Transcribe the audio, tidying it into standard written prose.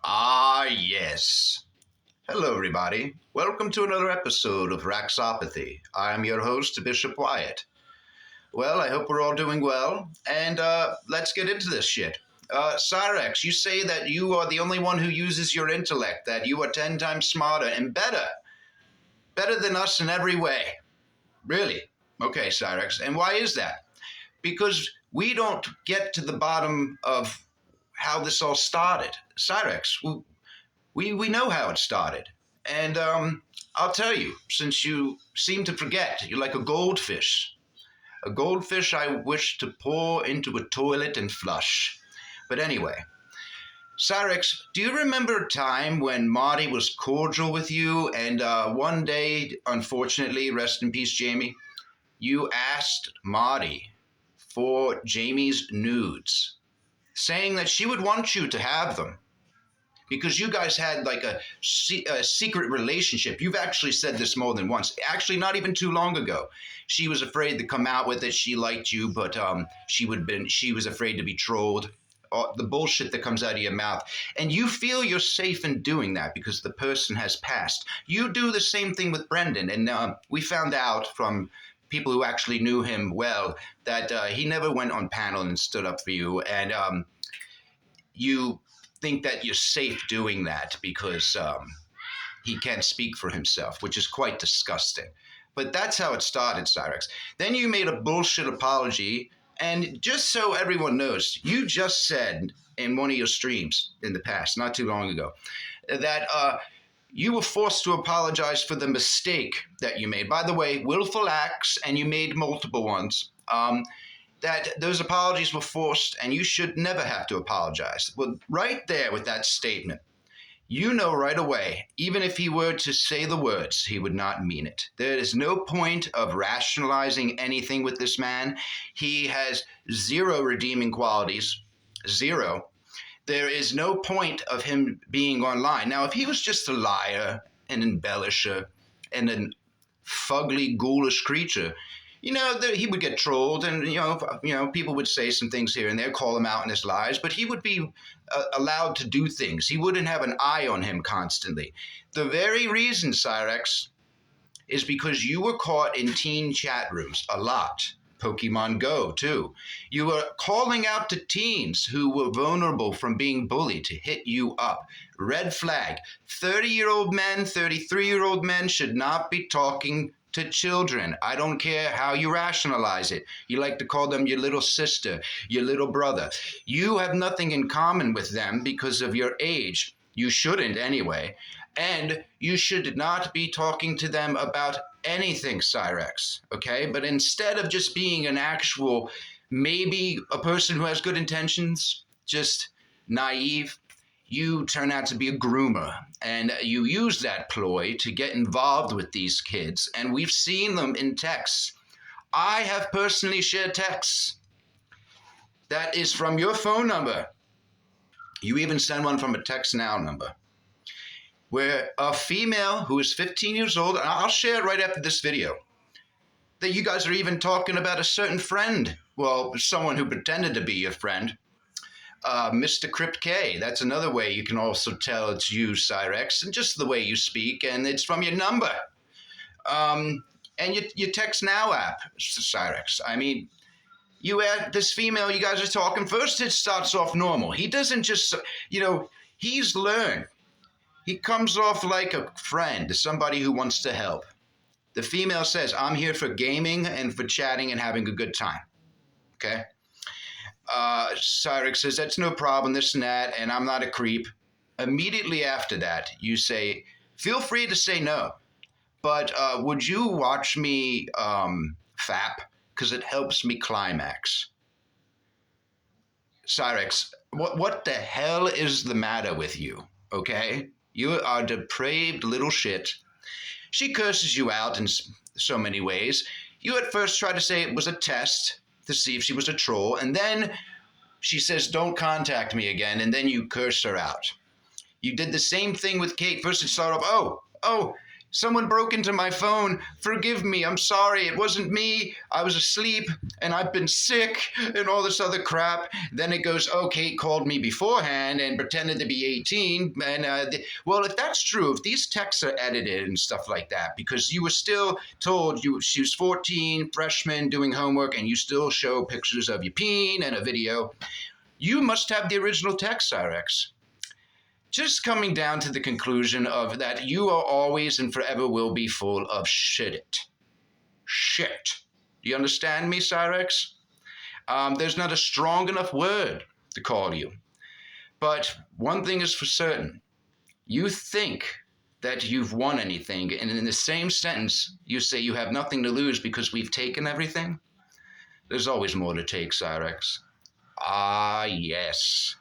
Ah, yes. Hello, everybody. Welcome to another episode of Raxopathy. I'm your host, Bishop Wyatt. Well, I hope we're all doing well, and let's get into this shit. Cyraxx, you say that you are the only one who uses your intellect, that you are 10 times smarter and better than us in every way. Really? Okay, Cyraxx. And why is that? Because we don't get to the bottom of how this all started. Cyraxx, we know how it started. And I'll tell you, since you seem to forget, you're like a goldfish. A goldfish I wish to pour into a toilet and flush. But anyway, Cyraxx, do you remember a time when Marty was cordial with you and one day, unfortunately, rest in peace, Jamie, you asked Marty for Jamie's nudes, saying that she would want you to have them because you guys had like a secret relationship. You've actually said this more than once. Actually, not even too long ago. She was afraid to come out with it. She liked you, but she was afraid to be trolled. The bullshit that comes out of your mouth. And you feel you're safe in doing that because the person has passed. You do the same thing with Brendan. And we found out from people who actually knew him well that he never went on panel and stood up for you. And you think that you're safe doing that because he can't speak for himself, which is quite disgusting. But that's how it started, Cyraxx. Then you made a bullshit apology. And just so everyone knows, you just said in one of your streams in the past, not too long ago, that you were forced to apologize for the mistake that you made. By the way, willful acts, and you made multiple ones, that those apologies were forced and you should never have to apologize. Well, right there with that statement, you know right away, even if he were to say the words, he would not mean it. There is no point of rationalizing anything with this man. He has zero redeeming qualities, zero. There is no point of him being online. Now, if he was just a liar, an embellisher, and a fugly, ghoulish creature, he would get trolled, and people would say some things here and there, call him out in his lies, but he would be allowed to do things. He wouldn't have an eye on him constantly. The very reason, Cyraxx, is because you were caught in teen chat rooms a lot. Pokemon Go, too. You were calling out to teens who were vulnerable from being bullied to hit you up. Red flag. 30-year-old men, 33-year-old men should not be talking to children. I don't care how you rationalize it. You like to call them your little sister, your little brother. You have nothing in common with them because of your age. You shouldn't anyway. And you should not be talking to them about anything, Cyraxx, okay? But instead of just being an actual, maybe a person who has good intentions, just naive, you turn out to be a groomer, and you use that ploy to get involved with these kids, and we've seen them in texts. I have personally shared texts. That is from your phone number. You even send one from a text now number, where a female who is 15 years old, and I'll share it right after this video, that you guys are even talking about a certain friend, well, someone who pretended to be your friend, Mr. Crypt K. That's another way you can also tell it's you, Cyraxx, and just the way you speak, and it's from your number. And your text now app, Cyraxx. I mean, you add this female, you guys are talking. First, it starts off normal. He doesn't just, he's learned. He comes off like a friend, somebody who wants to help. The female says, I'm here for gaming and for chatting and having a good time. Okay? Cyraxx says, that's no problem, this and that, and I'm not a creep. Immediately after that, you say, feel free to say no, but would you watch me fap? Because it helps me climax. Cyraxx, what the hell is the matter with you, okay? You are a depraved little shit. She curses you out in so many ways. You at first try to say it was a test to see if she was a troll, and then she says, don't contact me again, and then you curse her out. You did the same thing with Kate. First it started off, oh, Someone broke into my phone. Forgive me. I'm sorry. It wasn't me. I was asleep and I've been sick and all this other crap. Then it goes, oh, Kate called me beforehand and pretended to be 18. And well, if that's true, if these texts are edited and stuff like that, because you were still told she was 14, freshman, doing homework, and you still show pictures of your peen and a video, you must have the original text, Cyraxx. Just coming down to the conclusion of that you are always and forever will be full of shit. Shit. Do you understand me, Cyraxx? There's not a strong enough word to call you. But one thing is for certain. You think that you've won anything, and in the same sentence, you say you have nothing to lose because we've taken everything. There's always more to take, Cyraxx. Ah, yes.